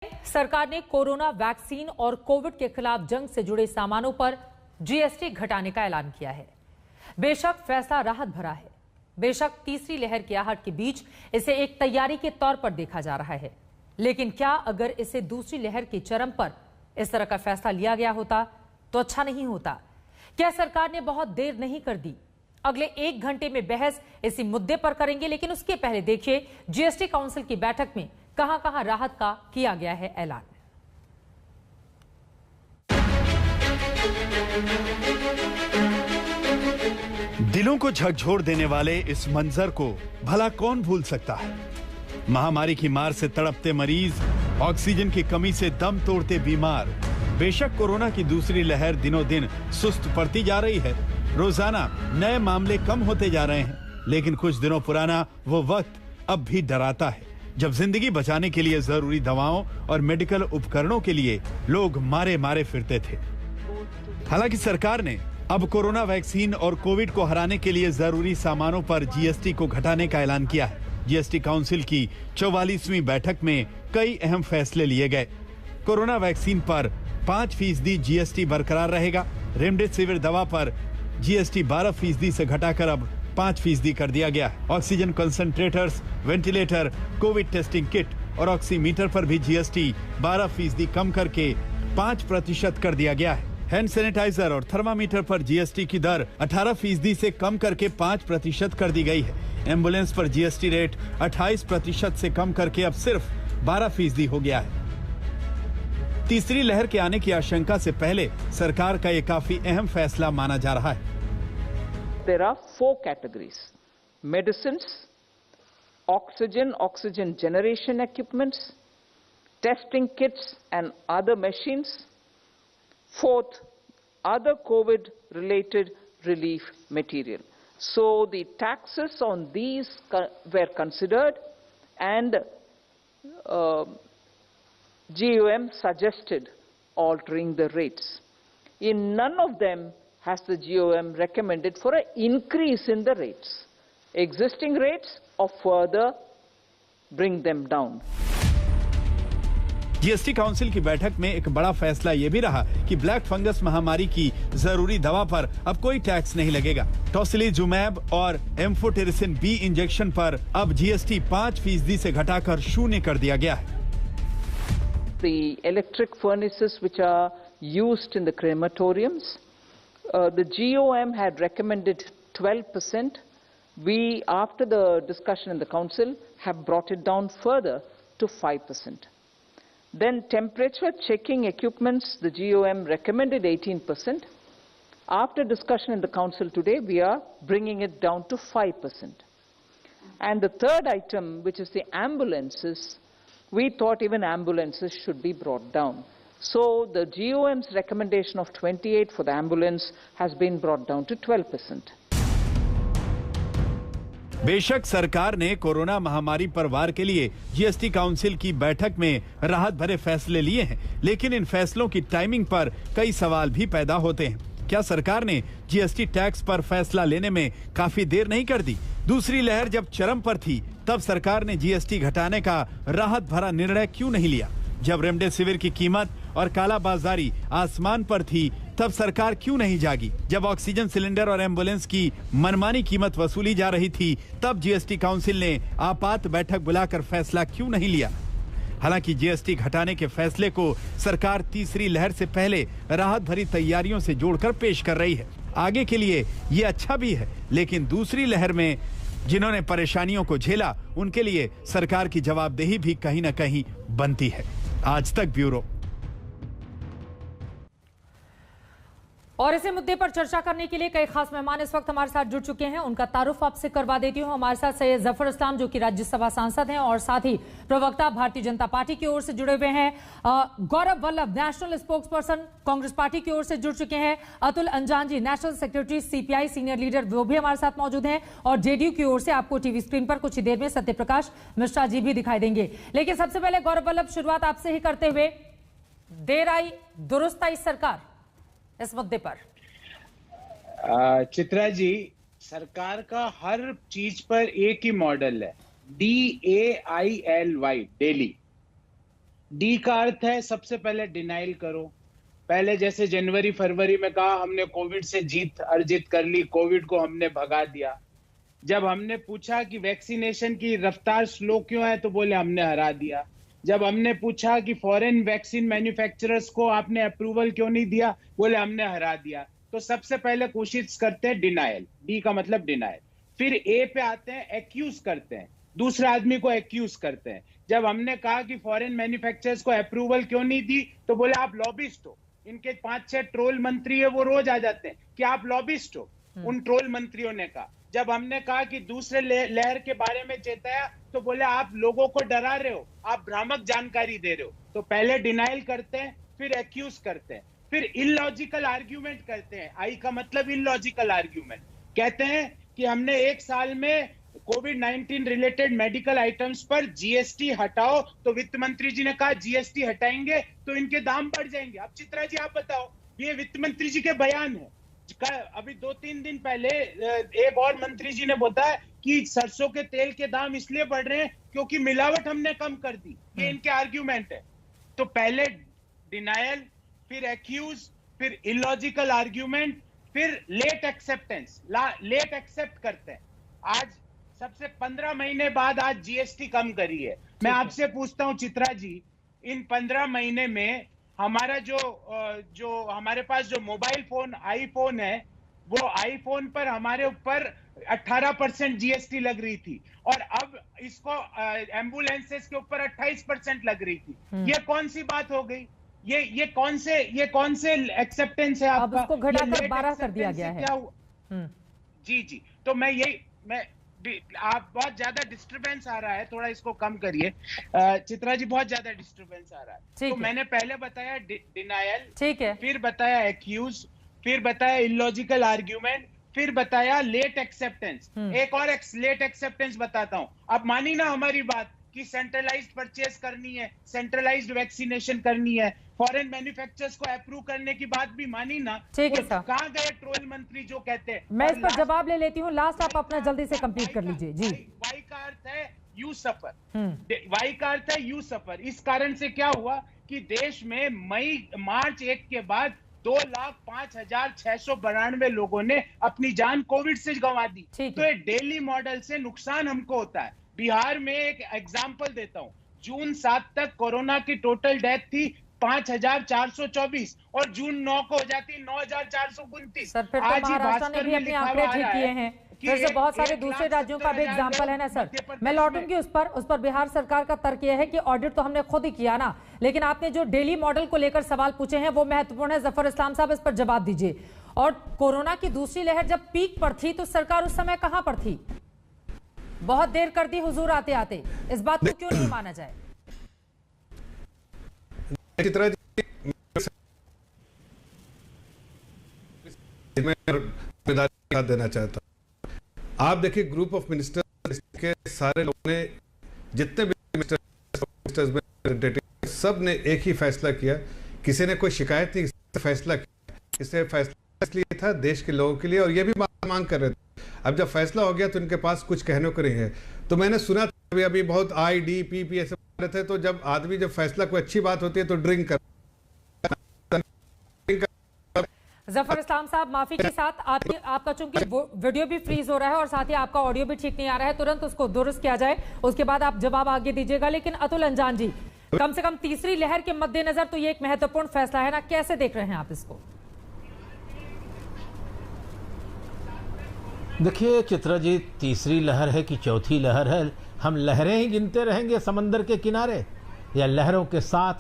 सरकार ने corona vaccine और कोविड के खिलाफ जंग से जुड़े सामानों पर जीएसटी घटाने का ऐलान किया है। बेशक फैसला राहत भरा है, बेशक तीसरी लहर की आहट के बीच इसे एक तैयारी के तौर पर देखा जा रहा है, लेकिन क्या अगर इसे दूसरी लहर के चरम पर इस तरह का फैसला लिया गया होता तो अच्छा नहीं होता? क्या सरकार ने बहुत देर नहीं कर दी? अगले 1 घंटे में बहस इसी मुद्दे पर करेंगे, लेकिन उसके पहले देखिए जीएसटी काउंसिल की बैठक में कहां-कहां राहत का किया गया है ऐलान। दिलों को झकझोर देने वाले इस मंजर को भला कौन भूल सकता है। महामारी की मार से तड़पते मरीज, ऑक्सीजन की कमी से दम तोड़ते बीमार। बेशक कोरोना की दूसरी लहर दिनों दिन सुस्त पड़ती जा रही है, रोजाना नए मामले कम होते जा रहे हैं, लेकिन कुछ दिनों पुराना वो वक्त अब भी डराता है जब जिंदगी बचाने के लिए जरूरी दवाओं और मेडिकल उपकरणों के लिए लोग मारे मारे फिरते थे। हालांकि सरकार ने अब कोरोना वैक्सीन और कोविड को हराने के लिए जरूरी सामानों पर जीएसटी को घटाने का ऐलान किया है। जीएसटी काउंसिल की 44वीं बैठक में कई अहम फैसले लिए गए। कोरोना वैक्सीन पर 5% जीएसटी बरकरार रहेगा। रेमडेसिविर दवा पर जीएसटी 12% से घटाकर अब 5% कर दिया गया है। Oxygen concentrators, ventilator, Covid testing kit और ऑक्सीमीटर पर भी जीएसटी 12% कम करके 5% कर दिया गया है। हैंड सैनिटाइजर और थर्मामीटर पर जीएसटी की दर 18% से कम करके 5% कर दी गई है। एम्बुलेंस पर जीएसटी रेट 28% से कम करके अब सिर्फ 12% हो गया है। तीसरी लहर के आने की आशंका से पहले सरकार का ये काफी अहम फैसला माना जा रहा है। There are 4 categories: medicines, oxygen generation equipments, testing kits and other machines. Fourth, other COVID-related relief material. So the taxes on these were considered, and GOM suggested altering the rates. In none of them has the GOM recommended for an increase in the rates. Existing rates or further bring them down. GST council की बैठक में एक बड़ा फैसला यह भी रहा कि ब्लैक फंगस महामारी की जरूरी दवा पर अब कोई टैक्स नहीं लगेगा। टोसिलीजुमैब और एम्फोटेरिसिन बी इंजेक्शन पर अब जीएसटी 5% से घटाकर 0 कर दिया गया है। The electric furnaces which are used in the crematoriums, the GOM had recommended 12%. We, after the discussion in the council, have brought it down further to 5%. Then temperature checking equipments, the GOM recommended 18%. After discussion in the council today, we are bringing it down to 5%. And the third item, which is the ambulances, we thought even ambulances should be brought down. So the GOM's recommendation of 28 for the ambulance has been brought down to 12%. बेशक सरकार ने corona महामारी पर वार के लिए GST council की बैठक में राहत भरे फैसले लिए हैं, लेकिन इन फैसलों की टाइमिंग पर कई सवाल भी पैदा होते हैं। क्या सरकार ने जीएसटी टैक्स पर फैसला लेने में काफी देर नहीं कर दी? दूसरी लहर जब चरम पर थी तब सरकार ने जीएसटी घटाने का राहत भरा निर्णय क्यों नहीं लिया? जब रेमडेसिविर की कीमत और कालाबाजारी आसमान पर थी तब सरकार क्यों नहीं जागी? जब ऑक्सीजन सिलेंडर और एम्बुलेंस की मनमानी कीमत वसूली जा रही थी तब जीएसटी काउंसिल ने आपात बैठक बुलाकर फैसला क्यों नहीं लिया? हालांकि जीएसटी घटाने के फैसले को सरकार तीसरी लहर से पहले राहत भरी तैयारियों से जोड़कर पेश कर रही है। आगे के लिए ये अच्छा भी है, लेकिन दूसरी लहर में जिन्होंने परेशानियों को झेला उनके लिए सरकार की जवाबदेही भी कहीं न कहीं बनती है। आज तक ब्यूरो। और इसी मुद्दे पर चर्चा करने के लिए कई खास मेहमान इस वक्त हमारे साथ जुड़ चुके हैं। उनका तारुफ आपसे करवा देती हूं। हमारे साथ सैयद जफर इस्लाम, जो कि राज्यसभा सांसद हैं और साथ ही प्रवक्ता भारतीय जनता पार्टी की ओर से जुड़े हुए हैं। Gaurav Vallabh, national spokesperson Congress party की ओर से जुड़ चुके हैं। Atul Anjan ji, national secretary CPI senior leader, वो भी हमारे साथ मौजूद हैं। और जेडीयू की ओर से आपको टीवी स्क्रीन पर कुछ ही देर में सत्यप्रकाश मिश्रा जी भी दिखाई देंगे। लेकिन सबसे पहले गौरव वल्लभ, शुरुआत आपसे ही करते हुए, देर आई दुरुस्त आई सरकार इस मुद्दे पर। चित्रा जी, सरकार का हर चीज पर एक ही मॉडल है, DAILY, डेली। डी का अर्थ है सबसे पहले डिनाइल करो। पहले जैसे जनवरी फरवरी में कहा हमने कोविड से जीत अर्जित कर ली, कोविड को हमने भगा दिया। जब हमने पूछा कि वैक्सीनेशन की रफ्तार स्लो क्यों है तो बोले हमने हरा दिया। जब हमने पूछा कि फॉरेन वैक्सीन मैन्युफैक्चरर्स को आपने अप्रूवल क्यों नहीं दिया, बोले हमने हरा दिया। तो सबसे पहले कोशिश करते हैं डिनायल, डी का मतलब डिनायल। फिर ए पे आते हैं, एक्यूज करते हैं, दूसरे आदमी को एक्यूज करते हैं। जब हमने कहा कि फॉरेन मैन्युफैक्चरर्स को अप्रूवल क्यों नहीं दी तो बोले आप लॉबिस्ट हो। इनके 5-6 ट्रोल मंत्री है, वो रोज आ जाते हैं कि आप लॉबिस्ट हो, उन ट्रोल मंत्रियों ने कहा। जब हमने कहा कि दूसरे लहर के बारे में चेताया तो बोले आप लोगों को डरा रहे हो, आप भ्रामक जानकारी दे रहे हो। तो पहले डिनाइल करते हैं, फिर एक्यूज करते हैं, फिर इलॉजिकल आर्ग्यूमेंट करते हैं। आई का मतलब इलॉजिकल आर्ग्यूमेंट। कहते हैं कि हमने एक साल में कोविड-19 रिलेटेड मेडिकल आइटम्स पर जीएसटी हटाओ, तो वित्त मंत्री जी ने कहा जीएसटी हटाएंगे तो इनके दाम बढ़ जाएंगे। अब चित्रा जी आप बताओ, ये वित्त मंत्री जी के बयान है। अभी 2-3 दिन पहले एक और मंत्री जी ने बताया कि सरसों के तेल के दाम इसलिए बढ़ रहे हैं क्योंकि मिलावट हमने कम कर दी। ये इनके आर्ग्यूमेंट है। तो पहले डिनायल, फिर एक्यूज, फिर इलॉजिकल आर्ग्यूमेंट, फिर लेट एक्सेप्टेंस। लेट एक्सेप्ट करते हैं। आज सबसे 15 महीने बाद आज जीएसटी कम करी है। मैं आपसे पूछता हूं चित्रा जी, इन 15 महीने में हमारा जो हमारे पास जो मोबाइल फोन आईफोन है, वो आईफोन पर हमारे ऊपर 18% जीएसटी लग रही थी और अब इसको एम्बुलेंसेस के ऊपर 28% लग रही थी। ये कौन सी बात हो गई? ये कौन से एक्सेप्टेंस है आपका? अब उसको घटाकर 12 कर दिया गया है। जी तो आप बहुत ज्यादा डिस्टरबेंस आ रहा है, थोड़ा इसको कम करिए। चित्रा जी बहुत ज्यादा डिस्टरबेंस आ रहा है। तो मैंने पहले बताया डिनायल, ठीक है, फिर बताया एक्यूज, फिर बताया इलॉजिकल आर्ग्यूमेंट, फिर बताया लेट एक्सेप्टेंस। एक और लेट एक्सेप्टेंस बताता हूं। अब मानी ना हमारी बात कि सेंट्रलाइज्ड परचेस करनी है, सेंट्रलाइज्ड वैक्सीनेशन करनी है, फॉरेन मैन्युफैक्चरर्स को अप्रूव करने की बात भी मानी ना। ठीक है सर, कहां गए ट्रोल मंत्री जो कहते हैं? मैं इस पर जवाब ले लेती हूँ। लास्ट आप अपना जल्दी से कंप्लीट कर लीजिए। जी, वाई का अर्थ है यू सफर। वाई का अर्थ है यू सफर। इस कारण से क्या हुआ कि देश में मार्च 1 के बाद 2,05,692 लोगों ने अपनी जान कोविड से गंवा दी। तो ये डेली मॉडल से नुकसान हमको होता है। बिहार में एक एग्जांपल देता हूं, जून 7 तक कोरोना की टोटल डेथ थी 5,424 और जून 9 को हो जाती 9,429। सर फिर तो महाराष्ट्र ने भी अपने आंकड़े ठीक किए हैं। फिर से बहुत सारे दूसरे राज्यों का भी एग्जाम्पल है ना सर। मैं लौटूंगी उस पर बिहार सरकार का तर्क यह है कि ऑडिट तो हमने खुद ही किया ना, लेकिन आपने जो डेली मॉडल को लेकर सवाल पूछे हैं वो महत्वपूर्ण है। जफर इस्लाम साहब इस पर जवाब दीजिए। और कोरोना की दूसरी लहर जब पीक पर थी तो सरकार उस समय कहां पर थी? बहुत देर कर दी हुजूर आते आते, इस बात को क्यों नहीं माना जाए? चित्रा जी, मैं देना चाहता हूं। आप देखिए ग्रुप ऑफ मिनिस्टर्स के सारे लोगों ने, जितने भी मिनिस्टर्स सब ने एक ही फैसला किया। किसी ने कोई शिकायत नहीं, फैसला किया। इससे फैसला इसलिए था देश के लोगों के लिए, और ये भी मांग कर रहे थे। अब जब फैसला हो गया तो इनके पास कुछ कहने को नहीं है। तो मैंने सुना था अभी बहुत IDPP ऐसे बोल रहे थे। तो जब आदमी जब फैसला कोई अच्छी बात होती है तो ड्रिंक कर। जफर इस्लाम साहब माफी के साथ आपका चूंकि वीडियो भी फ्रीज हो रहा है और साथ ही आपका ऑडियो भी ठीक नहीं आ रहा है, तुरंत उसको दुरुस्त किया जाए, उसके बाद आप जवाब आगे दीजिएगा। लेकिन अतुल अंजान जी, कम से कम तीसरी लहर के मद्देनजर तो ये एक महत्वपूर्ण फैसला है ना, कैसे देख रहे हैं आप इसको? देखिए चित्रा जी, तीसरी लहर है कि चौथी लहर है, हम लहरें ही गिनते रहेंगे समंदर के किनारे, या लहरों के साथ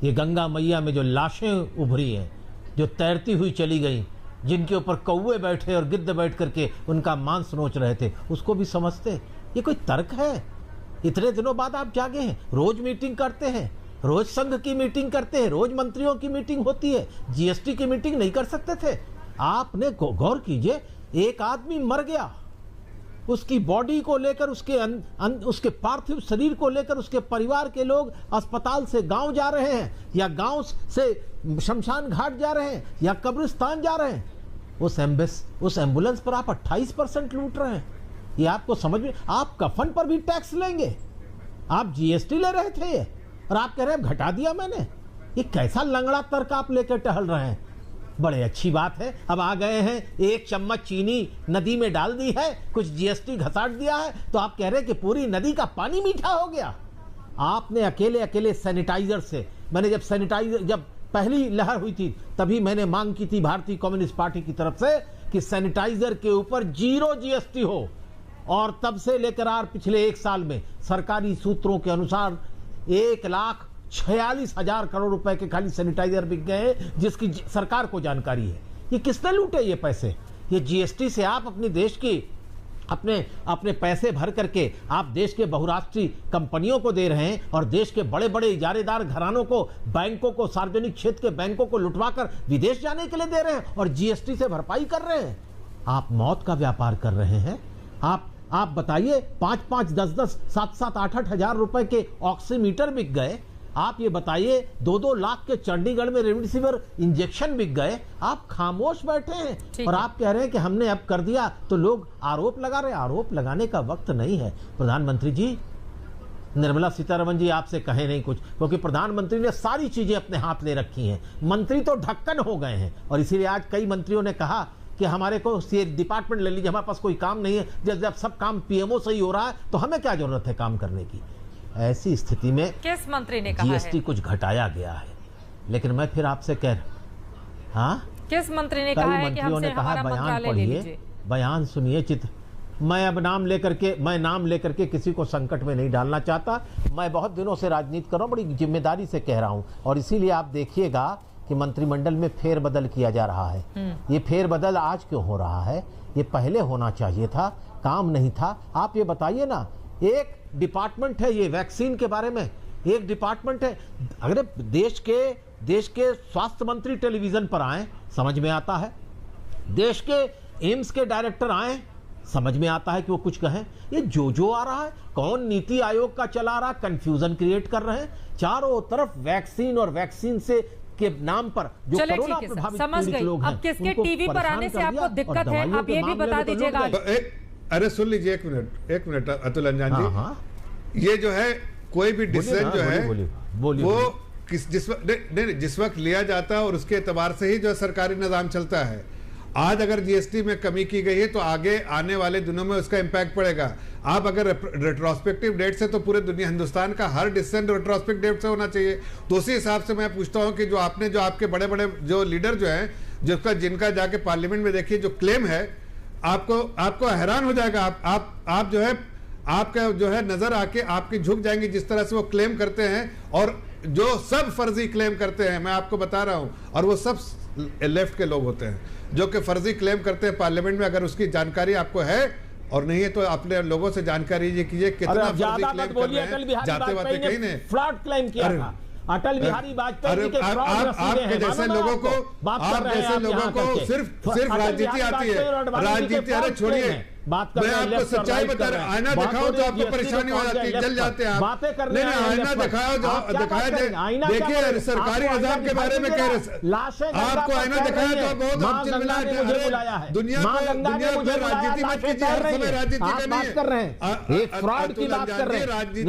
ये गंगा मैया में जो लाशें उभरी हैं, जो तैरती हुई चली गई, जिनके ऊपर कौवे बैठे और गिद्ध बैठ करके उनका मांस नोच रहे थे, उसको भी समझते? ये कोई तर्क है? इतने दिनों बाद आप जागे हैं, रोज मीटिंग करते हैं, रोज संघ की मीटिंग करते हैं, रोज मंत्रियों की मीटिंग होती है, जीएसटी की मीटिंग नहीं कर सकते थे? आपने गौर कीजिए, एक आदमी मर गया, उसकी बॉडी को लेकर, उसके पार्थिव शरीर को लेकर उसके परिवार के लोग अस्पताल से गांव जा रहे हैं, या गांव से शमशान घाट जा रहे हैं, या कब्रिस्तान जा रहे हैं। उस एम्बुलेंस पर आप 28% लूट रहे हैं। ये आपको समझ में? आप कफन पर भी टैक्स लेंगे, आप जीएसटी ले रहे थे, और आप कह रहे हैं घटा दिया मैंने। ये कैसा लंगड़ा तर्क आप लेकर टहल रहे हैं? बड़े अच्छी बात है, अब आ गए हैं, 1 चम्मच चीनी नदी में डाल दी है, कुछ जीएसटी घसाट दिया है, तो आप कह रहे हैं कि पूरी नदी का पानी मीठा हो गया। आपने अकेले सैनिटाइजर से, मैंने जब पहली लहर हुई थी तभी मैंने मांग की थी भारतीय कम्युनिस्ट पार्टी की तरफ से कि सैनिटाइजर के ऊपर 0 जीएसटी हो, और तब से लेकर पिछले 1 साल में सरकारी सूत्रों के अनुसार 1,46,000 करोड़ रुपए के खाली सैनिटाइजर बिक गए, जिसकी सरकार को जानकारी है। ये किसने लूटे ये पैसे? ये जीएसटी से आप अपने देश की अपने पैसे भर करके आप देश के बहुराष्ट्रीय कंपनियों को दे रहे हैं, और देश के बड़े बड़े इजारेदार घरानों को, बैंकों को, सार्वजनिक क्षेत्र के बैंकों को लुटवा कर विदेश जाने के लिए दे रहे हैं, और जीएसटी से भरपाई कर रहे हैं। आप मौत का व्यापार कर रहे हैं। आप बताइए, 5-5, 10-10, 7-7, 8-8 हजार रुपए के ऑक्सीमीटर बिक गए। आप ये बताइए, 2-2 लाख के चंडीगढ़ में रेमडेसिविर इंजेक्शन बिक गए। आप खामोश बैठे हैं और आप कह रहे हैं कि हमने अब कर दिया, तो लोग आरोप लगा रहे हैं। आरोप लगाने का वक्त नहीं है। प्रधानमंत्री जी, निर्मला सीतारमण जी आपसे कहे नहीं कुछ, क्योंकि प्रधानमंत्री ने सारी चीजें अपने हाथ ले रखी हैं। मंत्री तो ढक्कन हो गए हैं, और इसीलिए आज कई मंत्रियों ने कहा कि हमारे को डिपार्टमेंट ले लीजिए, हमारे पास कोई काम नहीं है। जब सब काम पीएमओ से ही हो रहा है तो हमें क्या जरूरत है काम करने की? ऐसी स्थिति में किस मंत्री ने कहा जीएसटी कुछ घटाया गया है, लेकिन मैं फिर आपसे कह रहा, हाँ, किस मंत्री ने कहा है कि हमसे हमारा मंत्रालय ले लीजिए? बयान सुनिए, चित्र। मैं अब नाम लेकर के किसी को संकट में नहीं डालना चाहता। मैं बहुत दिनों से राजनीति कर रहा हूं, बड़ी जिम्मेदारी से कह रहा हूं, और इसीलिए आप देखिएगा कि मंत्रिमंडल में फेरबदल किया जा रहा है। ये फेरबदल आज क्यों हो रहा है? ये पहले होना चाहिए था, काम नहीं था। आप ये बताइए ना, एक डिपार्टमेंट है ये वैक्सीन के बारे में, एक डिपार्टमेंट है। अगर देश के स्वास्थ्य मंत्री टेलीविजन पर आए, समझ में आता है। देश के एम्स के डायरेक्टर आए, समझ में आता है कि वो कुछ कहें। ये जो आ रहा है, कौन नीति आयोग का चला रहा, कंफ्यूजन क्रिएट कर रहे हैं। चारों तरफ वैक्सीन और वैक्सीन से के नाम पर जो कोरोना प्रभावित पीड़ित लोग हैं, अब किसके टीवी पर आने से आपको दिक्कत है, आप ये भी बता दीजिएगा। अरे सुन लीजिए, एक मिनट अतुल अंजान जी, ये जो है कोई भी डिसीजन जो है वो जिस वक्त लिया जाता है और उसके एतबार से ही जो सरकारी निजाम चलता है। आज अगर जीएसटी में कमी की गई है तो आगे आने वाले दिनों में उसका इंपैक्ट पड़ेगा। आप अगर रेट्रोस्पेक्टिव डेट से, तो पूरे दुनिया, हिंदुस्तान का हर डिसीजन रेट्रोस्पेक्टिव डेट से होना चाहिए। तो उसी हिसाब से मैं पूछता हूं कि जो आपके बड़े बड़े जो लीडर जो हैं, जिनका जाके पार्लियामेंट में देखिए जो क्लेम है, आपको हैरान हो जाएगा। आप जो है, आपका जो है नजर आके आपकी झुक जाएंगी जिस तरह से वो क्लेम करते हैं, और जो सब फर्जी क्लेम करते हैं, मैं आपको बता रहा हूं, और वो सब लेफ्ट के लोग होते हैं जो कि फर्जी क्लेम करते हैं पार्लियामेंट में। अगर उसकी जानकारी आपको है और नहीं है तो अपने लोगों से जानकारी कीजिए कितना फर्जी क्लेम कर रहे हैं, जाते बातें कहीं ने फ्रॉड क्लेम किया था। अटल बिहारी वाजपेयी के आपके जैसे लोगों को सिर्फ राजनीति आती है। राजनीति, अरे छोड़िए, मैं आपको सच्चाई बता रहा हूं। आईना दिखाओ तो आपको परेशानी हो जाती है, जल जाते हैं आप। नहीं, आईना दिखाया देखिए, सरकारी निजाम के बारे में कह रहे, आपको आईना दिखाया तो बहुत चिल्लाए। दुनिया में राजनीति मत कीजिए, हर समय राजनीति बात कर रहे हैं, एक फ्रॉड की बात कर रहे हैं। राजनीति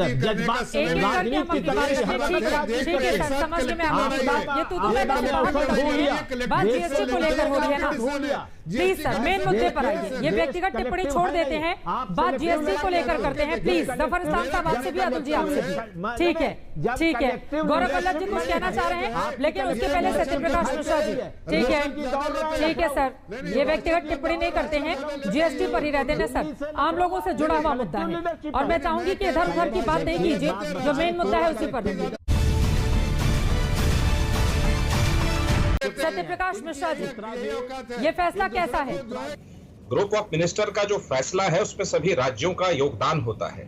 करने का समय समझ में आ रहा है। ये तो बात जीएसटी को लेकर हो रही है ना। प्लीज सर, मेन मुद्दे पर आइए। ये व्यक्तिगत टिप्पणी छोड़ देते हैं, बात जीएसटी को लेकर करते हैं। प्लीज जफर इस्लाम साहब आपसे भी, अतुल जी आपसे भी। ठीक है। गौरव वल्लभ जी कुछ कहना चाह रहे हैं, लेकिन उसके पहले सत्यप्रकाश मिश्रा जी। ठीक है सर, ये व्यक्तिगत टिप्पणी नहीं करते हैं, जीएसटी पर ही रहते हैं सर। आम लोगों से जुड़ा हुआ मुद्दा है, और मैं चाहूंगी कि इधर उधर की बात नहीं कीजिए, जो मेन मुद्दा है उसी पर दूंगी। सत्यप्रकाश मिश्रा जी, ये फैसला कैसा है? ग्रुप ऑफ मिनिस्टर का जो फैसला है उसमें सभी राज्यों का योगदान होता है।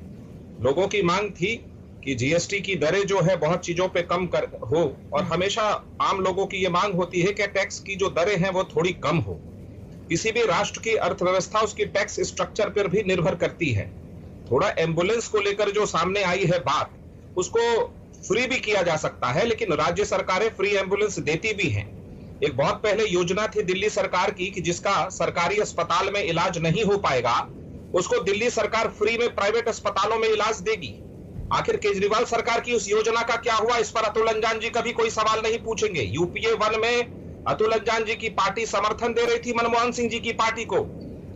लोगों की मांग थी कि जीएसटी की दरें जो है बहुत चीजों पे कम हो, और हमेशा आम लोगों की ये मांग होती है कि टैक्स की जो दरें हैं वो थोड़ी कम हो। किसी भी राष्ट्र की अर्थव्यवस्था उसकी टैक्स स्ट्रक्चर पर भी निर्भर करती है। थोड़ा एम्बुलेंस को लेकर जो सामने आई है बात, उसको फ्री भी किया जा सकता है, लेकिन राज्य सरकारें फ्री एम्बुलेंस देती भी हैं। एक बहुत पहले योजना थी दिल्ली सरकार की कि जिसका सरकारी अस्पताल में इलाज नहीं हो पाएगा उसको दिल्ली सरकार फ्री में प्राइवेट अस्पतालों में इलाज देगी। आखिर केजरीवाल सरकार की उस योजना का क्या हुआ, इस पर अतुल अंजान जी कभी कोई सवाल नहीं पूछेंगे। यूपीए 1 में अतुल अंजान जी की पार्टी समर्थन दे रही थी मनमोहन सिंह जी की पार्टी को।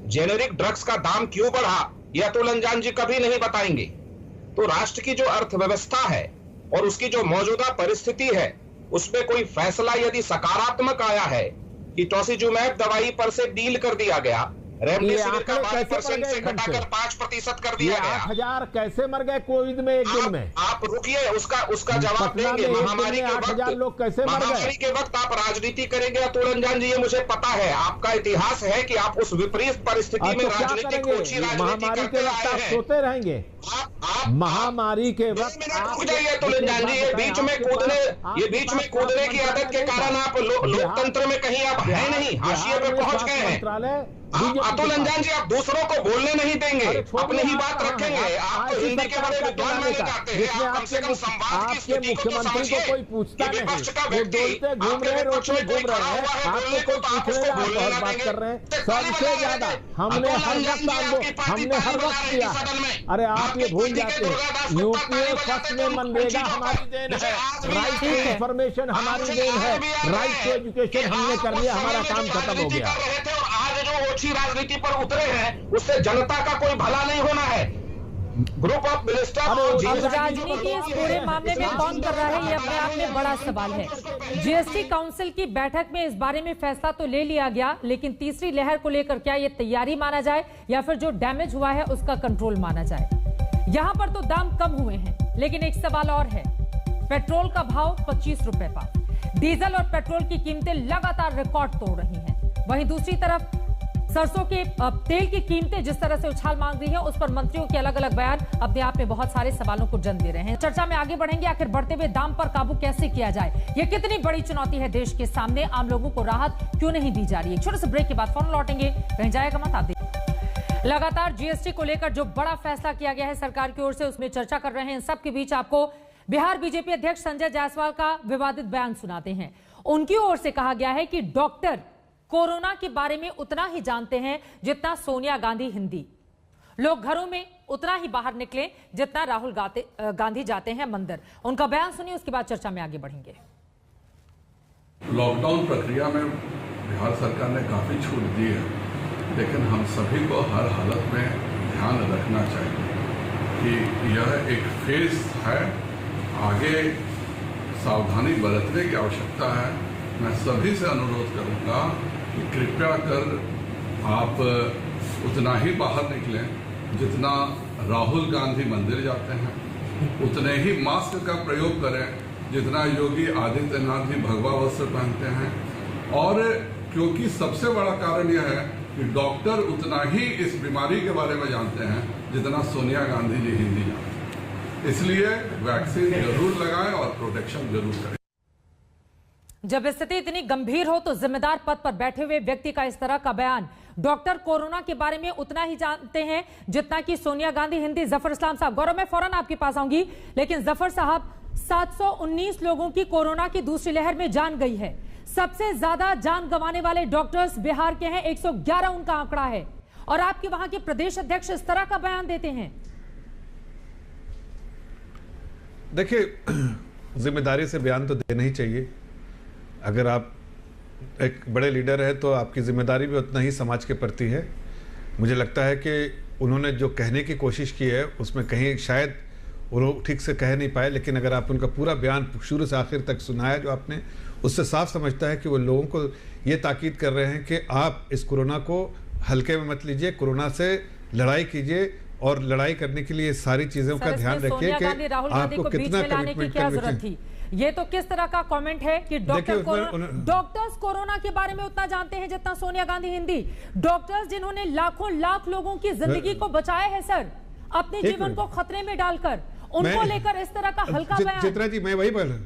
जेनेरिक ड्रग्स का दाम क्यों बढ़ा, ये अतुल अंजान जी कभी नहीं बताएंगे। तो राष्ट्र की जो अर्थव्यवस्था है और उसकी जो मौजूदा परिस्थिति है, उसमें कोई फैसला यदि सकारात्मक आया है कि टोसिजुमैब दवाई पर से डील कर दिया गया, रेमडेसिविर का 12% से घटाकर 5% कर दिया गया। 8,000 कैसे मर गए कोविड में एक दिन में? आप रुकिए, उसका जवाब देंगे। महामारी के वक्त 8,000 लोग कैसे मर गए? महामारी के वक्त आप राजनीति करेंगे अतुल अंजान जी, ये मुझे पता है। आपका इतिहास है कि आप उस विपरीत परिस्थिति में राजनीतिक ओछी राजनीति करते आए हैं। सोते रहेंगे महामारी के वक्त? रुक जाइए अतुल अंजान जी, ये बीच में कूदने की आदत के कारण आप लोकतंत्र में कहीं आप है नहीं, हाशिए पे पहुंच गए हैं। अतुल अंजान जी, आप दूसरों को बोलने नहीं देंगे, अपनी ही बात रखेंगे। आप तो हिंदी के बड़े विद्वान माने जाते हैं, आप कम से कम संवाद की स्थिति को तो समझिए। कोई पूछता नहीं, विपक्ष का वो व्यक्ति घूम रहे रोड में घूम रहे हैं, आपको कोई पूछने में बहुत बात कर रहे हैं। सबसे ज्यादा हमने हर वक्त किया। अरे आप ये भूल जाते हैं, यूपीए फर्स्ट में मनरेगा हमारी देन है, राइट टू इंफॉर्मेशन हमारी देन है, राइट टू एजुकेशन हमने कर लिया, हमारा काम खत्म हो गया। ओछी राजनीति पर उतरे हैं, उससे जनता का कोई भला नहीं होना है। ग्रुप ऑफ मिनिस्टर अब राजनीति इस पूरे मामले में कौन कर रहा है, ये अपने आप में बड़ा सवाल है। जीएसटी काउंसिल की बैठक में इस बारे में फैसला तो ले लिया गया, लेकिन तीसरी लहर को लेकर क्या ये तैयारी माना जाए या फिर जो डैमेज हुआ है उसका कंट्रोल माना जाए? यहां पर तो दाम कम हुए हैं, लेकिन एक सवाल और है। पेट्रोल का भाव 25 रुपए पर, डीजल और पेट्रोल की कीमतें लगातार रिकॉर्ड तोड़ रही हैं। वहीं दूसरी तरफ सरसों के तेल की कीमतें जिस तरह से उछाल मांग रही है, उस पर मंत्रियों के अलग अलग बयान अपने आप में बहुत सारे सवालों को जन्म दे रहे हैं। चर्चा में आगे बढ़ेंगे, आखिर बढ़ते हुए दाम पर काबू कैसे किया जाए, यह कितनी बड़ी चुनौती है देश के सामने, आम लोगों को राहत क्यों नहीं दी जा रही है। छोटे से ब्रेक के बाद फौरन लौटेंगे, कहीं जाएगा मत। आप देखिए, लगातार जीएसटी को लेकर जो बड़ा फैसला किया गया है सरकार की ओर से, उसमें चर्चा कर रहे हैं। इन सबके बीच आपको बिहार बीजेपी अध्यक्ष संजय जायसवाल का विवादित बयान सुनाते हैं। उनकी ओर से कहा गया है कि डॉक्टर कोरोना के बारे में उतना ही जानते हैं जितना सोनिया गांधी हिंदी। लोग घरों में उतना ही बाहर निकले जितना राहुल गांधी जाते हैं मंदिर। उनका बयान सुनिए, उसके बाद चर्चा में आगे बढ़ेंगे। लॉकडाउन प्रक्रिया में बिहार सरकार ने काफी छूट दी है, लेकिन हम सभी को हर हालत में ध्यान रखना चाहिए कि यह एक फेज है, आगे सावधानी बरतने की आवश्यकता है। मैं सभी से अनुरोध करूंगा कि कृपया कर आप उतना ही बाहर निकलें जितना राहुल गांधी मंदिर जाते हैं, उतने ही मास्क का प्रयोग करें जितना योगी आदित्यनाथ जी भगवा वस्त्र पहनते हैं। और क्योंकि सबसे बड़ा कारण यह है कि डॉक्टर उतना ही इस बीमारी के बारे में जानते हैं जितना सोनिया गांधी जी हिंदी जानते हैं, इसलिए वैक्सीन जरूर लगाएं और प्रोटेक्शन जरूर करें। जब स्थिति इतनी गंभीर हो तो जिम्मेदार पद पर बैठे हुए व्यक्ति का इस तरह का बयान, डॉक्टर कोरोना के बारे में उतना ही जानते हैं जितना कि सोनिया गांधी हिंदी। जफर इस्लाम साहब, गौरव मैं फौरन आपके पास आऊंगी, लेकिन जफर साहब, 719 लोगों की कोरोना की दूसरी लहर में जान गई है। सबसे ज्यादा जान गंवाने वाले डॉक्टर्स बिहार के हैं, 111 उनका आंकड़ा है, और आपके वहां के प्रदेश अध्यक्ष इस तरह का बयान देते हैं। देखिए, जिम्मेदारी से बयान तो देना ही चाहिए। अगर आप एक बड़े लीडर है तो आपकी जिम्मेदारी भी उतना ही समाज के प्रति है। मुझे लगता है कि उन्होंने जो कहने की कोशिश की है उसमें कहीं शायद वो ठीक से कह नहीं पाए, लेकिन अगर आप उनका पूरा बयान शुरू से आखिर तक सुनाया जो आपने, उससे साफ समझता है कि वो लोगों को ये ताकीद कर रहे हैं कि आप इस कोरोना को हल्के में मत लीजिए, कोरोना से लड़ाई कीजिए और लड़ाई करने के लिए सारी चीजों का ध्यान रखिए कि आपको कितना कमिटमेंट करनी चाहिए। ये तो किस तरह का कमेंट है कि डॉक्टर्स कोरोना के बारे में उतना जानते हैं जितना सोनिया गांधी हिंदी। डॉक्टर्स जिन्होंने लाखों लाख लोगों की जिंदगी को बचाया है सर, अपने जीवन को खतरे में डालकर, उनको लेकर इस तरह का हल्का बयान। चित्रा जी, मैं वही बोल रहा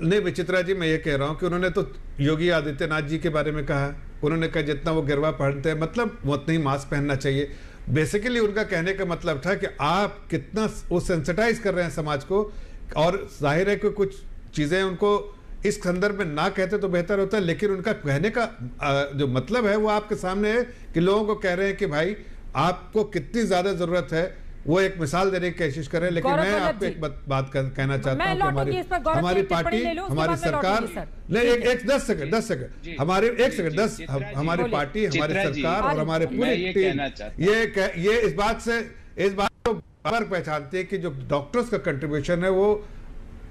नहीं, विचित्रा जी, मैं ये कह रहा हूं कि उन्होंने तो योगी आदित्यनाथ जी के बारे में कहा, उन्होंने कहा जितना वो गिरवा पहनते हैं मतलब वो उतना ही मास्क पहनना चाहिए। बेसिकली उनका कहने का मतलब था कि आप कितना वो सेंसिटाइज कर रहे हैं समाज को, और जाहिर है कि कुछ चीजें उनको इस संदर्भ में ना कहते तो बेहतर होता है, लेकिन उनका कहने का जो मतलब है वो आपके सामने है कि लोगों को कह रहे हैं कि भाई आपको कितनी ज्यादा जरूरत है वो एक मिसाल देने की कोशिश कर रहे हैं। लेकिन गौरव मैं वल्लभ आपको जी, एक बात कहना चाहता हूँ कि इस पर गौरव हमारी की टिप्पणी पार्टी, ले लूं, उसके हमारी बाद मैं सरकार, लौटूंगी, सर। नहीं एक 10 सेकंड हमारी एक सेकंड 10 हमारी पार्टी, हमारी चित्रा जी, सरकार और हमारे मैं पूरी ये टीम कहना चाहता ये इस बात को बराबर पहचानती है कि जो डॉक्टर्स का कंट्रीब्यूशन है वो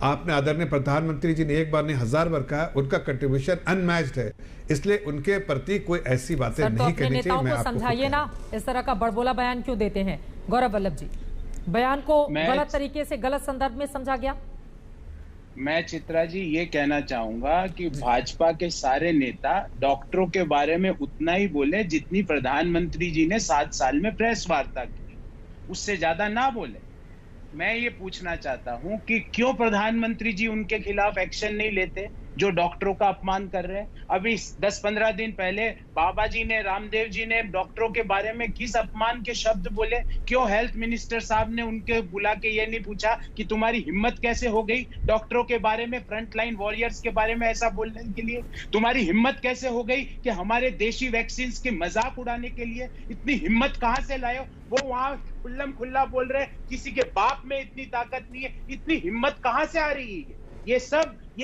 आपने आदरणीय प्रधानमंत्री जी ने एक बार नहीं 1000 बार कहा, उनका कंट्रीब्यूशन अनमैच्ड है, इसलिए उनके प्रति कोई ऐसी बातें सर, तो नहीं अपने करनी चाहिए। नेताओं मैं को आपको समझाइए ना, इस तरह का बड़बोला बयान क्यों देते हैं गौरव वल्लभ जी? बयान को गलत तरीके से, गलत संदर्भ में समझा गया। मैं चित्रा जी ये कहना चाहूंगा कि भाजपा के सारे नेता डॉक्टरों के बारे में उतना ही बोले जितनी प्रधानमंत्री जी ने 7 साल में प्रेस वार्ता की, उससे ज्यादा ना बोले। मैं ये पूछना चाहता हूं कि क्यों प्रधानमंत्री जी उनके खिलाफ एक्शन नहीं लेते जो डॉक्टरों का अपमान कर रहे हैं? अभी 10-15 दिन पहले बाबा जी ने, रामदेव जी ने डॉक्टरों के बारे में किस अपमान के शब्द बोले? क्यों हेल्थ मिनिस्टर साहब ने उनके बुला के ये नहीं पूछा कि तुम्हारी हिम्मत कैसे हो गई डॉक्टरों के बारे में, फ्रंट लाइन वॉरियर्स के बारे में ऐसा बोलने के लिए? तुम्हारी हिम्मत कैसे हो गई कि हमारे देशी वैक्सीन के मजाक उड़ाने के लिए? इतनी हिम्मत कहां से लाए हो? वो वहां खुल्लम खुल्ला बोल रहे हैं किसी के बाप में इतनी ताकत नहीं है। इतनी हिम्मत कहां से आ रही है? ये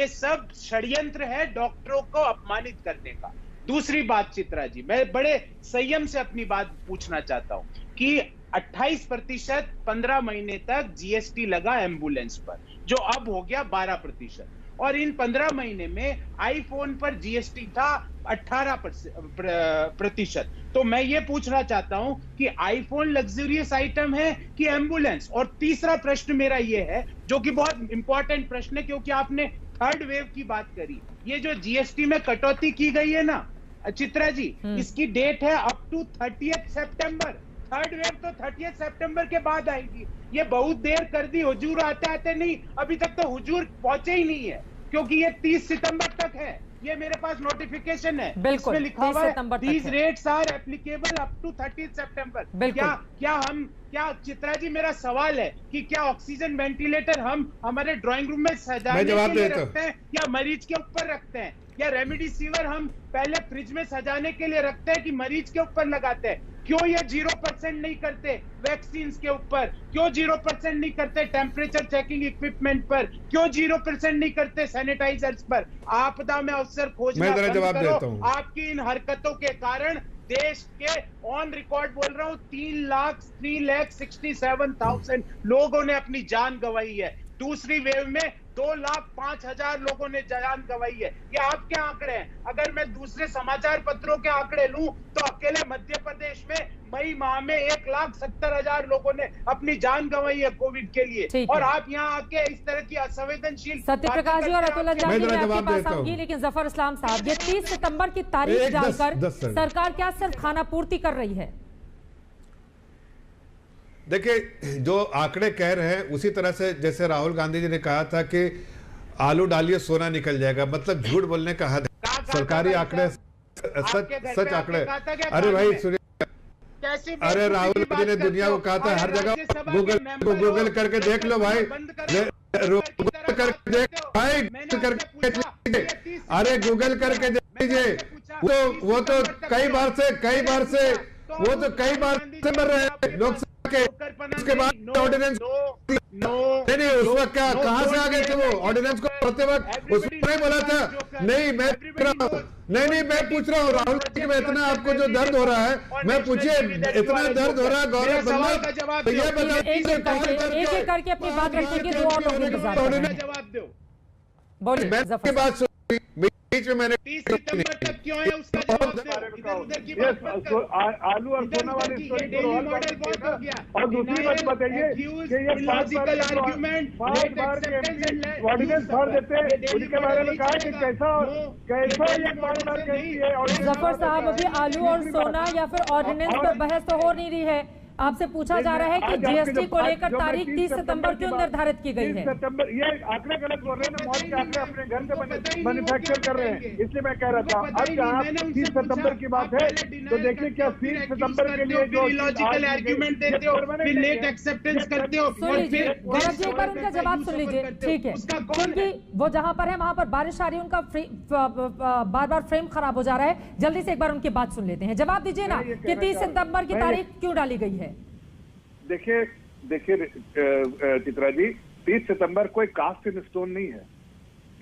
सब षड्यंत्र है डॉक्टरों को अपमानित करने का। दूसरी बात चित्रा जी, मैं बड़े संयम से अपनी बात पूछना चाहता हूं कि 28% 15 महीने तक जीएसटी लगा एम्बुलेंस पर, जो अब हो गया 12%, और इन 15 महीने में आईफोन पर जीएसटी था 18%। तो मैं ये पूछना चाहता हूं कि आईफोन लग्जरियस आइटम है कि एम्बुलेंस? और तीसरा प्रश्न मेरा ये है, जो कि बहुत इंपॉर्टेंट प्रश्न है, क्योंकि आपने थर्ड वेव की बात करी। ये जो जीएसटी में कटौती की गई है ना चित्रा जी, इसकी डेट है अप टू 30 सितंबर। थर्ड वेव तो 30 सितंबर के बाद आएगी। ये बहुत देर कर दी हुजूर, आते आते नहीं, अभी तक तो हुजूर पहुंचे ही नहीं है, क्योंकि ये 30 सितंबर तक है। ये मेरे पास नोटिफिकेशन है, इसमें लिखा हुआ है these rates are applicable up to 30 सितंबर। क्या चित्रा जी, मेरा सवाल है कि क्या ऑक्सीजन वेंटिलेटर हम हमारे ड्राइंग रूम में सजाने के लिए रखते हैं या मरीज के ऊपर रखते हैं? या रेमडेसिविर हम पहले फ्रिज में सजाने के लिए रखते हैं कि मरीज के ऊपर लगाते हैं? क्यों ये 0% नहीं करते वैक्सीन के ऊपर? क्यों 0% नहीं करते टेम्परेचर चेकिंग इक्विपमेंट पर? क्यों 0% नहीं करते सैनिटाइजर्स पर? आपदा में अवसर खोजना बंद करो। आपकी इन हरकतों के कारण देश के ऑन रिकॉर्ड बोल रहा हूं 3,67,000 लोगों ने अपनी जान गंवाई है। दूसरी वेव में 2,05,000 लोगों ने जान गंवाई है। ये आपके आंकड़े हैं। अगर मैं दूसरे समाचार पत्रों के आंकड़े लूं तो अकेले मध्य प्रदेश में मई माह में 1,70,000 लोगों ने अपनी जान गंवाई है कोविड के लिए, और आप यहाँ आके इस तरह की असंवेदनशील सत्यप्रकाश जी और अतुल अंजानी जी आपके पास आऊंगी, लेकिन जफर इस्लाम साहब, ये 30 सितंबर की तारीख डालकर सरकार क्या सिर्फ खाना पूर्ति कर रही है? देखिए, जो आंकड़े कह रहे हैं उसी तरह से जैसे राहुल गांधी जी ने कहा था कि आलू डालिए सोना निकल जाएगा, मतलब झूठ बोलने का हद है। सरकारी आंकड़े सच आंकड़े। अरे भाई सुनिए, अरे राहुल गांधी ने दुनिया को कहा था हर जगह गूगल करके देख लो भाई, गूगल करके देख भाई, अरे गूगल करके देख लीजिए। वो तो कई बार से मर रहे हैं लोग उसके बाद ऑर्डिनेंस नहीं, उस वक्त क्या कहां से आ गए थे? वो ऑर्डिनेंस को पढ़ते वक्त उसमें नहीं बोला था। नहीं, मैं पूछ रहा हूँ राहुल जी में इतना आपको जो दर्द हो रहा है, मैं पूछिए इतना दर्द हो रहा है गौरव वल्लभ, तो ये बताइए एक करके अपनी बात रखिए, दो और लोग इंतजार कर रहे हैं। जवाब दो, बोलिए। मैं की बात सुनी बीच में मैंने 30 सितंबर तक क्यों है उसका जवाब दो। इधर की बात मत करो। आलू और सोना वाली स्टोरी को हल कर दीजिएगा। और दूसरी बात बताइए कि ये लॉजिकल आर्गुमेंट ऑर्डिनेंस फाड़ देते हैं, उनके बारे में कहा कि कैसा ये बार कहती है। जफर साहब, अभी आलू और सोना या फिर ऑर्डिनेंस पर बहस तो हो नहीं रही है, आपसे पूछा जा रहा है कि जीएसटी को लेकर तारीख 30 सितंबर क्यों निर्धारित की गई है? 30 सितंबर, ये आंकड़े गलत बोल रहे हैं ना, मौत के आंकड़े अपने घर से मैन्युफैक्चर कर रहे हैं, इसलिए मैं कह रहा था। अब जहाँ 30 सितंबर की बात है तो देखिए क्या 30 सितंबर के लिए जो लॉजिकल आर्ग्यूमेंट देते हो, फिर लेट एक्सेप्टेंस करते हो। सुन लीजिए गौरव जी, एक बार उनका जवाब सुन लीजिए, ठीक है? क्योंकि वो जहां पर है वहां पर बारिश आ रही है, उनका बार बार फ्रेम खराब हो जा रहा है। जल्दी से एक बार उनकी बात सुन लेते हैं। जवाब दीजिए ना कि 30 सितंबर की तारीख क्यों डाली गई है? देखिए, देखिए चित्रा जी, 30 सितंबर कोई कास्ट इन स्टोन नहीं है।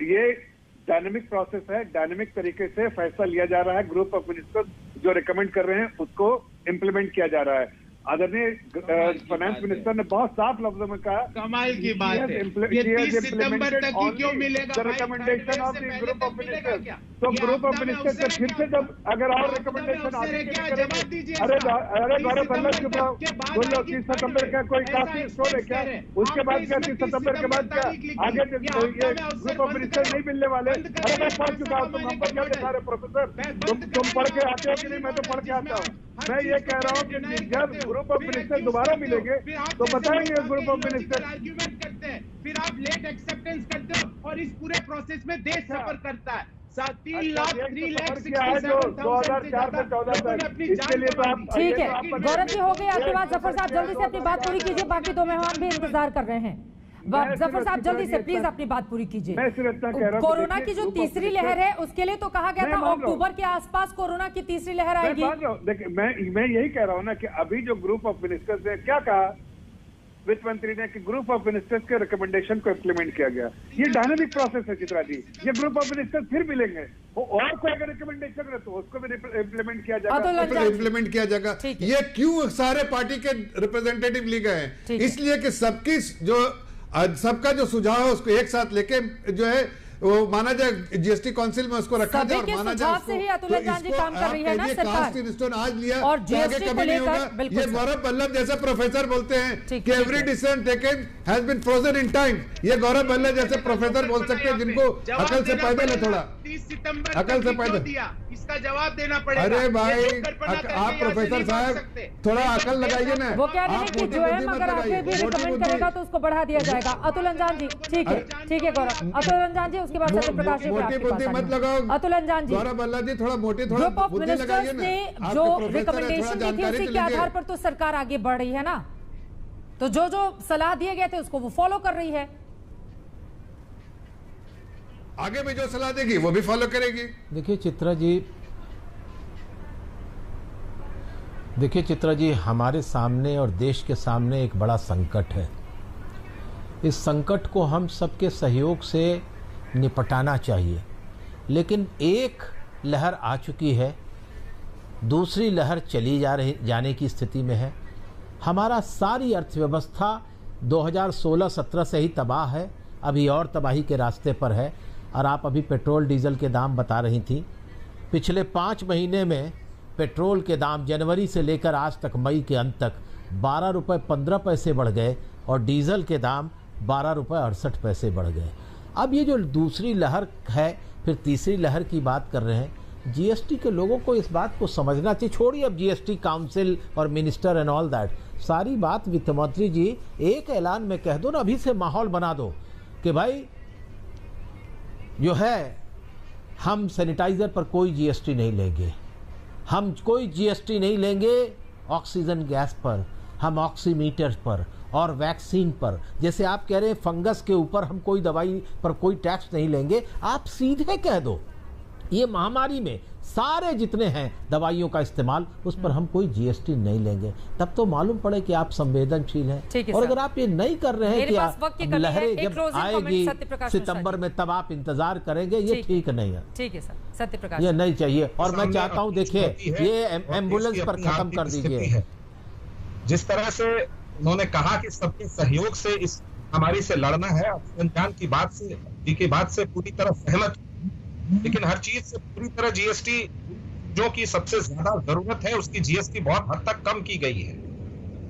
ये डायनेमिक प्रोसेस है, डायनेमिक तरीके से फैसला लिया जा रहा है। ग्रुप ऑफ मिनिस्टर जो रिकमेंड कर रहे हैं उसको इम्प्लीमेंट किया जा रहा है। आदरणीय फाइनेंस मिनिस्टर ने बहुत साफ लफ्जों में कहा, कमाल की बात है, ये 30 सितंबर तक ही क्यों मिलेगा? Recommendation of the group of minister. तो ग्रुप ऑफ मिनिस्टर से फिर से जब अगर और रिकमेंडेशन आगे अरे गौरव बल्लभ चुप रहो, बोलो 30 सितंबर का कोई काफी स्टोर है क्या? उसके बाद क्या 30 सितंबर के बाद क्या आगे ये ग्रुप ऑफ मिनिस्टर नहीं मिलने वाले? अरे मैं पढ़ चुका हूँ, तुम हमको क्या दिखा रहे प्रोफेसर? तुम पढ़ के आते हो कि नहीं? मैं तो पढ़ के आता हूँ। मैं ये कह रहा हूँ कि जब ग्रुप ऑफ मिनिस्टर दोबारा मिलेंगे तो बताएंगे ग्रुप ऑफ मिनिस्टर। आर्ग्यूमेंट करते हैं, फिर आप लेट एक्सेप्टेंस करते हो और इस पूरे प्रोसेस में देश सफर करता है। 3,67,000 जो 2004 से 14 तक, इसके लिए तो आप ठीक है। गौरव जी हो गए आपके बाद। जफर साहब जल्दी से अपनी बात पूरी कीजिए, बाकी दो मेहमान भी इंतजार कर रहे हैं। जफर साहब जल्दी से प्लीज अपनी बात पूरी कीजिए। कोरोना की जो तीसरी लहर है उसके लिए तो कहा गया था अक्टूबर के आसपास कोरोना की तीसरी लहर आएगी। देखिए मैं यही कह रहा हूँ ना कि अभी जो ग्रुप ऑफ मिनिस्टर्स ने क्या कहा, वित्त मंत्री ने, कि ग्रुप ऑफ मिनिस्टर्स के रिकमेंडेशन को इम्प्लीमेंट किया गया। ये डायनामिक प्रोसेस है चित्रा जी। ये ग्रुप ऑफ मिनिस्टर्स फिर मिलेंगे, और कोई अगर रिकमेंडेशन है तो उसको भी इम्प्लीमेंट किया जाएगा। इम्प्लीमेंट किया जाएगा। ये क्यों सारे पार्टी के रिप्रेजेंटेटिव लिए गए हैं? इसलिए कि सबका जो सुझाव है उसको एक साथ लेके जो है वो माना जाए जीएसटी काउंसिल में उसको रखा जाए और माना जाए उसको। ही अतुल जी काम कर रही है ना सरकार। आज लिया और जीएसटी कभी नहीं होगा। ये गौरव बल्लभ जैसे प्रोफेसर बोलते हैं कि every decision taken has been frozen in time. ये गौरव बल्लभ जैसे प्रोफेसर बोल सकते हैं जिनको अकल से पैदल है, थोड़ा 30 सितंबर अकल से पैदल। इसका जवाब देना पड़ेगा। अरे भाई आप प्रोफेसर साहब थोड़ा अकल लगाइए ना। वो कह रहे हैं कि जो है अगर आगे भी रिकमेंड करेगा तो उसको बढ़ा दिया जाएगा। अतुल अंजान जी ठीक है गौरव। अतुल अंजान जी उसके बाद सत्यप्रकाश जी मोटी बुद्धि मत लगाओ। अतुल अंजान जी, गौरव बल्लभ जी थोड़ा ग्रुप ऑफ मिनिस्टर्स ने जो रिकमेंडेशन दी थी उसी के आधार पर तो सरकार आगे बढ़ रही है ना। तो जो सलाह दिए गए थे उसको वो फॉलो कर रही है। आगे भी जो सलाह देगी वो भी फॉलो करेगी। देखिए चित्रा जी हमारे सामने और देश के सामने एक बड़ा संकट है। इस संकट को हम सबके सहयोग से निपटाना चाहिए, लेकिन एक लहर आ चुकी है, दूसरी लहर चली जाने की स्थिति में है। हमारा सारी अर्थव्यवस्था 2016-17 से ही तबाह है, अभी और तबाही के रास्ते पर है। और आप अभी पेट्रोल डीजल के दाम बता रही थी, पिछले 5 महीने में पेट्रोल के दाम जनवरी से लेकर आज तक मई के अंत तक 12 रुपये 15 पैसे बढ़ गए और डीजल के दाम 12 रुपये 68 पैसे बढ़ गए। अब ये जो दूसरी लहर है, फिर तीसरी लहर की बात कर रहे हैं। जीएसटी के लोगों को इस बात को समझना चाहिए। छोड़िए अब जीएसटी काउंसिल और मिनिस्टर एंड ऑल दैट, सारी बात वित्त मंत्री जी एक ऐलान में कह दो ना, अभी से माहौल बना दो कि भाई जो है हम सैनिटाइजर पर कोई जीएसटी नहीं लेंगे, हम कोई जीएसटी नहीं लेंगे ऑक्सीजन गैस पर, हम ऑक्सीमीटर पर और वैक्सीन पर। जैसे आप कह रहे हैं फंगस के ऊपर हम कोई दवाई पर कोई टैक्स नहीं लेंगे, आप सीधे कह दो ये महामारी में सारे जितने हैं दवाइयों का इस्तेमाल उस पर हम कोई जीएसटी नहीं लेंगे। तब तो मालूम पड़े कि आप संवेदनशील हैं। और अगर आप ये नहीं कर रहे हैं कि लहरें जब आएगी सितंबर में तब आप इंतजार करेंगे, ये ठीक नहीं है। ठीक है सर, सत्यप्रकाश ये नहीं चाहिए। और मैं चाहता हूँ देखिए ये एम्बुलेंस पर खत्म कर दीजिए। जिस तरह से उन्होंने कहा कि सबके सहयोग से इस महामारी से लड़ना है, अंजान की बात से पूरी तरह सहमत, लेकिन हर चीज से पूरी तरह जीएसटी जो कि सबसे ज्यादा जरूरत है उसकी जीएसटी बहुत हद तक कम की गई है।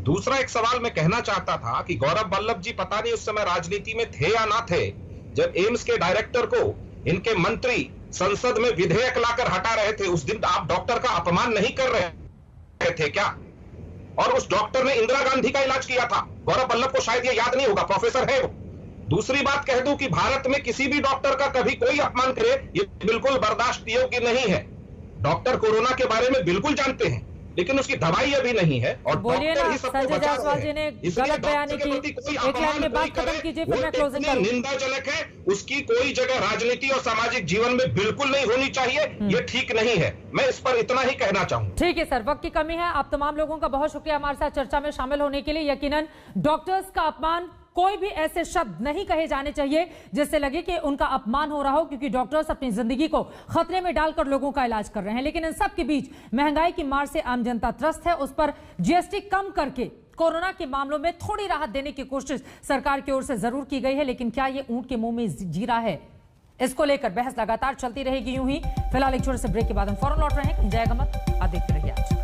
दूसरा एक सवाल मैं कहना चाहता था कि गौरव बल्लभ जी पता नहीं उस समय राजनीति में थे या ना थे, जब एम्स के डायरेक्टर को इनके मंत्री संसद में विधेयक लाकर हटा रहे थे, उस दिन आप डॉक्टर का अपमान नहीं कर रहे थे क्या? और उस डॉक्टर ने इंदिरा गांधी का इलाज किया था। गौरव बल्लभ को शायद ये याद नहीं होगा, प्रोफेसर है वो। दूसरी बात कह दूं कि भारत में किसी भी डॉक्टर का कभी कोई अपमान करे ये बिल्कुल बर्दाश्त योग्य नहीं है। डॉक्टर कोरोना के बारे में बिल्कुल जानते हैं, लेकिन उसकी दवाई अभी नहीं है और बोलिए डॉक्टर ना, ही सबको संजय बचा जायसवाल रहे जी ने हैं। इसलिए गलत बयानी डॉक्टर के की। प्रति कोई एक लाइन में अपमान बात कोई खत्म करे, कीजिए, वो फिर मैं क्लोजिंग इतनी करूं। निंदाजनक है, उसकी कोई जगह राजनीति और सामाजिक जीवन में बिल्कुल नहीं होनी चाहिए। ये ठीक नहीं है, मैं इस पर इतना ही कहना चाहूंगा। ठीक है सर, वक्त की कमी है। आप तमाम लोगों का बहुत शुक्रिया हमारे साथ चर्चा में शामिल होने के लिए। यकीनन डॉक्टर्स का अपमान, कोई भी ऐसे शब्द नहीं कहे जाने चाहिए जिससे लगे कि उनका अपमान हो रहा हो, क्योंकि डॉक्टर्स अपनी जिंदगी को खतरे में डालकर लोगों का इलाज कर रहे हैं। लेकिन इन सब के बीच महंगाई की मार से आम जनता त्रस्त है। उस पर जीएसटी कम करके कोरोना के मामलों में थोड़ी राहत देने की कोशिश सरकार की ओर से जरूर की गई है, लेकिन क्या ये ऊंट के मुंह में जीरा है? इसको लेकर बहस लगातार चलती रहेगी यूं ही। फिलहाल एक छोटे से ब्रेक के बाद हम फौरन लौट रहे हैं। कहीं जाएगा मत, आप देखते रहिए आज।